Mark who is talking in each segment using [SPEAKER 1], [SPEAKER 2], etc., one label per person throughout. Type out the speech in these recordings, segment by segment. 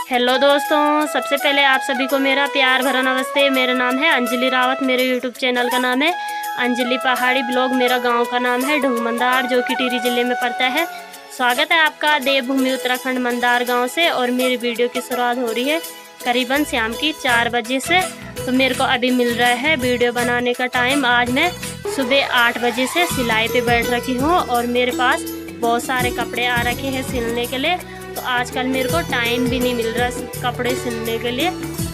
[SPEAKER 1] Hello दोस्तों, सबसे पहले आप सभी को मेरा प्यार भरा नमस्ते। मेरा नाम है अंजलि रावत। मेरे यूट्यूब चैनल का नाम है अंजलि पहाड़ी ब्लॉग। मेरा गांव का नाम है ढूंग मंदार, जो कि टिहरी जिले में पड़ता है। स्वागत है आपका देवभूमि उत्तराखंड मंदार गांव से। और मेरी वीडियो की शुरुआत हो रही है करीबन शाम की 4 बजे से। तो मेरे को अभी मिल रहा है वीडियो बनाने का टाइम। आज मैं सुबह 8 बजे से सिलाई पे बैठ रखी हूँ और मेरे पास बहुत सारे कपड़े आ रखे हैं सिलने के लिए। तो आजकल मेरे को टाइम भी नहीं मिल रहा कपड़े सिलने के लिए।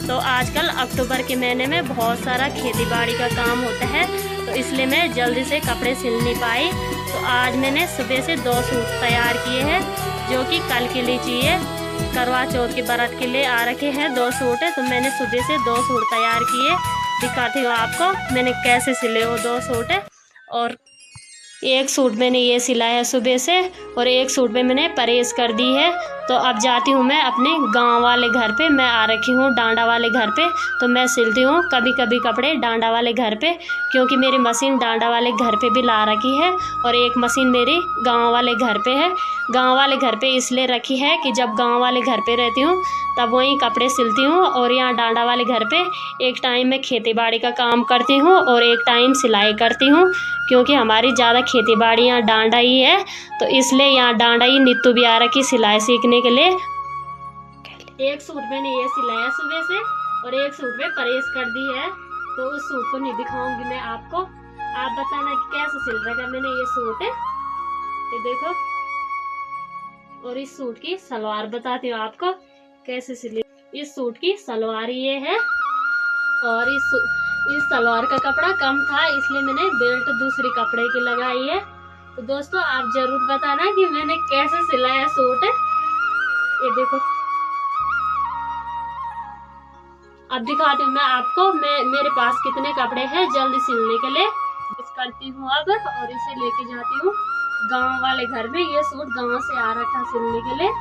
[SPEAKER 1] तो आजकल अक्टूबर के महीने में बहुत सारा खेती बाड़ी का काम होता है, तो इसलिए मैं जल्दी से कपड़े सिल नहीं पाई। तो आज मैंने सुबह से 2 सूट तैयार किए हैं, जो कि कल के लिए चाहिए। करवा चौथ के व्रत के लिए आ रखे हैं 2 सूट है। तो मैंने सुबह से 2 सूट तैयार किए, दिखाती हूँ आपको मैंने कैसे सिले वो 2 सूट है। और एक सूट मैंने ये सिलाया है सुबह से, और एक सूट पे मैंने प्रेस कर दी है। तो अब जाती हूँ मैं अपने गांव वाले घर पे। मैं आ रखी हूँ डांडा वाले घर पे, तो मैं सिलती हूँ कभी कभी कपड़े डांडा वाले घर पे, क्योंकि मेरी मशीन डांडा वाले घर पे भी ला रखी है और एक मशीन मेरी गांव वाले घर पे है। गांव वाले घर पे इसलिए रखी है कि जब गांव वाले घर पे रहती हूँ तब वहीं कपड़े सिलती हूँ, और यहाँ डांडा वाले घर पे एक टाइम मैं खेती बाड़ी का काम करती हूँ और एक टाइम सिलाई करती हूँ, क्योंकि हमारी ज़्यादा खेती बाड़ी यहाँ डांडा ही है। तो इसलिए यहाँ डांडा ही नीतू भी आ रखी सिलाई सीखने के लिए। एक सूट मैंने ये सिलाया सुबह से और एक सूट में प्रेस कर दी है। तो उस सूट को नहीं दिखाऊंगी मैं आपको, आप बताना कि कैसे सिल रहा है मैंने ये सूट है। ये देखो, और इस सूट की सलवार बताती हूँ आपको कैसे सिली। इस सूट की सलवार ये है, और इस सलवार का कपड़ा कम था, इसलिए मैंने बेल्ट दूसरे कपड़े की लगाई है। तो दोस्तों आप जरूर बताना कि मैंने कैसे सिलाया सूट। ये देखो, अब दिखाती हूँ मैं आपको मेरे पास कितने कपड़े हैं जल्दी सिलने के लिए। इस करती हूँ अब, और इसे लेके जाती हूँ गांव वाले घर में। ये सूट गांव से आ रखा सिलने के लिए।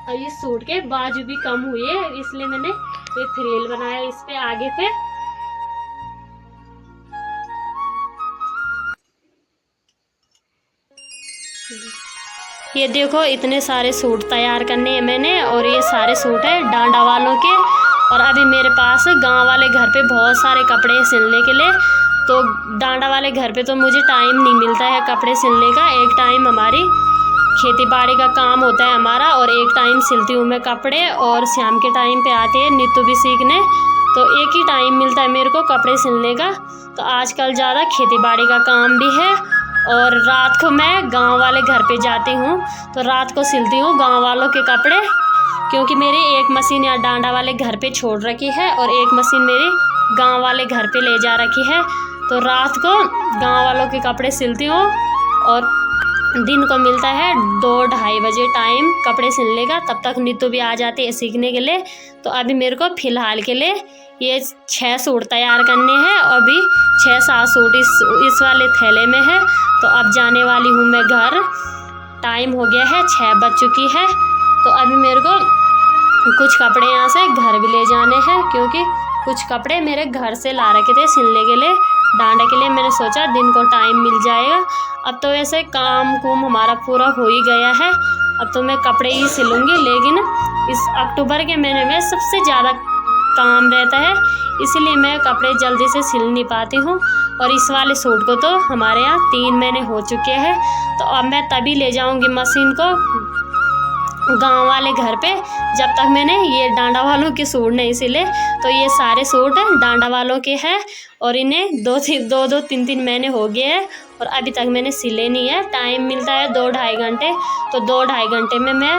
[SPEAKER 1] और इस सूट के बाजू भी कम हुए, इसलिए मैंने ये फ्रिल बनाया इस पे आगे पे। ये देखो, इतने सारे सूट तैयार करने हैं मैंने, और ये सारे सूट है डांडा वालों के। और अभी मेरे पास गांव वाले घर पे बहुत सारे कपड़े हैं सिलने के लिए। तो डांडा वाले घर पे तो मुझे टाइम नहीं मिलता है कपड़े सिलने का। एक टाइम हमारी खेती बाड़ी का काम होता है हमारा, और एक टाइम सिलती हूँ मैं कपड़े, और शाम के टाइम पे आते हैं नीतू भी सीखने। तो एक ही टाइम मिलता है मेरे को कपड़े सिलने का। तो आजकल ज़्यादा खेती बाड़ी का काम भी है, और रात को मैं गांव वाले घर पे जाती हूँ, तो रात को सिलती हूँ गांव वालों के कपड़े, क्योंकि मेरी एक मशीन यहाँ डांडा वाले घर पे छोड़ रखी है और एक मशीन मेरी गाँव वाले घर पे ले जा रखी है। तो रात को गाँव वालों के कपड़े सिलती हूँ, और दिन को मिलता है 2-2:30 बजे टाइम कपड़े सिलने का। तब तक नीतू भी आ जाती है सीखने के लिए। तो अभी मेरे को फ़िलहाल के लिए ये 6 सूट तैयार करने हैं, और अभी 6-7 सूट इस वाले थैले में है। तो अब जाने वाली हूँ मैं घर। टाइम हो गया है, 6 बज चुकी है। तो अभी मेरे को कुछ कपड़े यहाँ से घर भी ले जाने हैं, क्योंकि कुछ कपड़े मेरे घर से ला रखे थे सिलने के लिए डांडा के लिए। मैंने सोचा दिन को टाइम मिल जाएगा। अब तो वैसे काम कुम हमारा पूरा हो ही गया है, अब तो मैं कपड़े ही सिलूँगी। लेकिन इस अक्टूबर के महीने में सबसे ज़्यादा काम रहता है, इसीलिए मैं कपड़े जल्दी से सिल नहीं पाती हूँ। और इस वाले सूट को तो हमारे यहाँ 3 महीने हो चुके हैं। तो अब मैं तभी ले जाऊँगी मशीन को गांव वाले घर पे, जब तक मैंने ये डांडा वालों के सूट नहीं सिले। तो ये सारे सूट डांडा वालों के हैं, और इन्हें 2-3 महीने हो गए हैं, और अभी तक मैंने सिले नहीं है। टाइम मिलता है 2-2.5 घंटे, तो 2-2.5 घंटे में मैं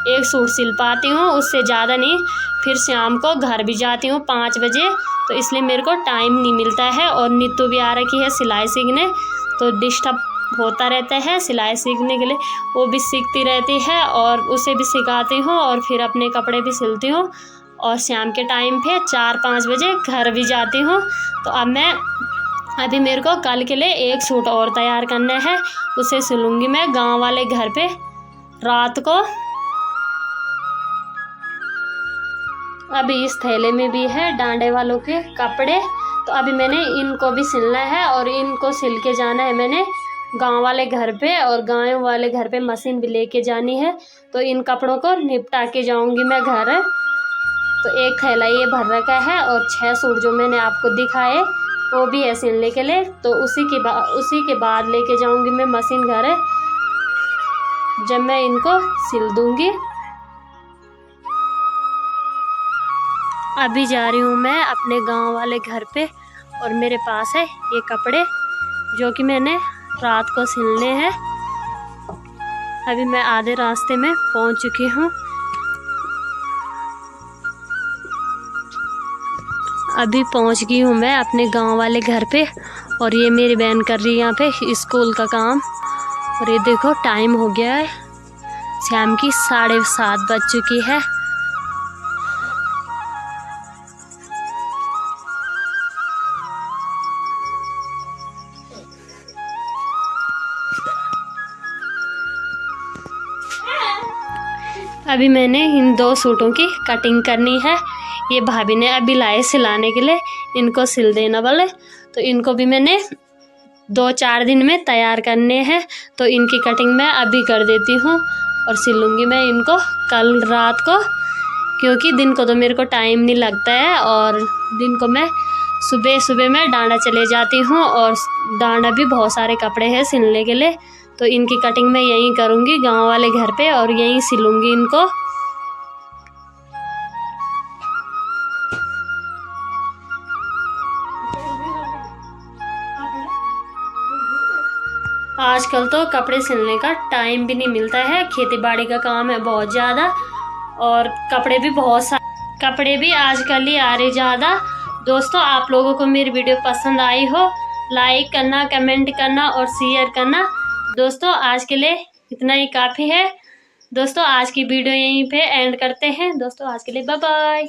[SPEAKER 1] एक सूट सिल पाती हूँ, उससे ज़्यादा नहीं। फिर शाम को घर भी जाती हूँ 5 बजे, तो इसलिए मेरे को टाइम नहीं मिलता है। और नीतू भी आ रखी है सिलाई सीखने, तो डिस्टर्ब होता रहता है सिलाई सीखने के लिए। वो भी सीखती रहती है और उसे भी सिखाती हूँ, और फिर अपने कपड़े भी सिलती हूँ। और शाम के टाइम पे 4-5 बजे घर भी जाती हूँ। तो अभी मेरे को कल के लिए एक सूट और तैयार करना है, उसे सिलूँगी मैं गांव वाले घर पे रात को। अभी इस थैले में भी है डांडे वालों के कपड़े, तो अभी मैंने इनको भी सिलना है और इनको सिल के जाना है मैंने गांव वाले घर पे, और गाँव वाले घर पे मशीन भी लेके जानी है। तो इन कपड़ों को निपटा के जाऊंगी मैं घर। तो एक थैला ये भर रखा है और 6 सूट जो मैंने आपको दिखाए वो भी है सिलने के लिए। तो उसी के बाद लेके जाऊंगी मैं मशीन घर, जब मैं इनको सिल दूंगी। अभी जा रही हूँ मैं अपने गांव वाले घर पे, और मेरे पास है ये कपड़े जो कि मैंने रात को सिलने हैं। अभी मैं आधे रास्ते में पहुँच चुकी हूँ। अभी पहुँच गई हूँ मैं अपने गांव वाले घर पे, और ये मेरी बहन कर रही है यहाँ पे स्कूल का काम। और ये देखो टाइम हो गया है, शाम की 7:30 बज चुकी है। अभी मैंने इन 2 सूटों की कटिंग करनी है। ये भाभी ने अभी लाए सिलाने के लिए, इनको सिल देना वाले। तो इनको भी मैंने 2-4 दिन में तैयार करने हैं। तो इनकी कटिंग मैं अभी कर देती हूँ और सिलूँगी मैं इनको कल रात को, क्योंकि दिन को तो मेरे को टाइम नहीं लगता है। और दिन को मैं सुबह में डांडा चले जाती हूँ, और डांडा भी बहुत सारे कपड़े हैं सिलने के लिए। तो इनकी कटिंग मैं यहीं करूँगी गांव वाले घर पे, और यहीं सिलूँगी इनको। आजकल तो कपड़े सिलने का टाइम भी नहीं मिलता है, खेती बाड़ी का काम है बहुत ज़्यादा, और कपड़े भी आजकल ही आ रहे ज़्यादा। दोस्तों, आप लोगों को मेरी वीडियो पसंद आई हो, लाइक करना, कमेंट करना और शेयर करना। दोस्तों, आज के लिए इतना ही काफ़ी है। दोस्तों, आज की वीडियो यहीं पे एंड करते हैं। दोस्तों, आज के लिए बाय बाय।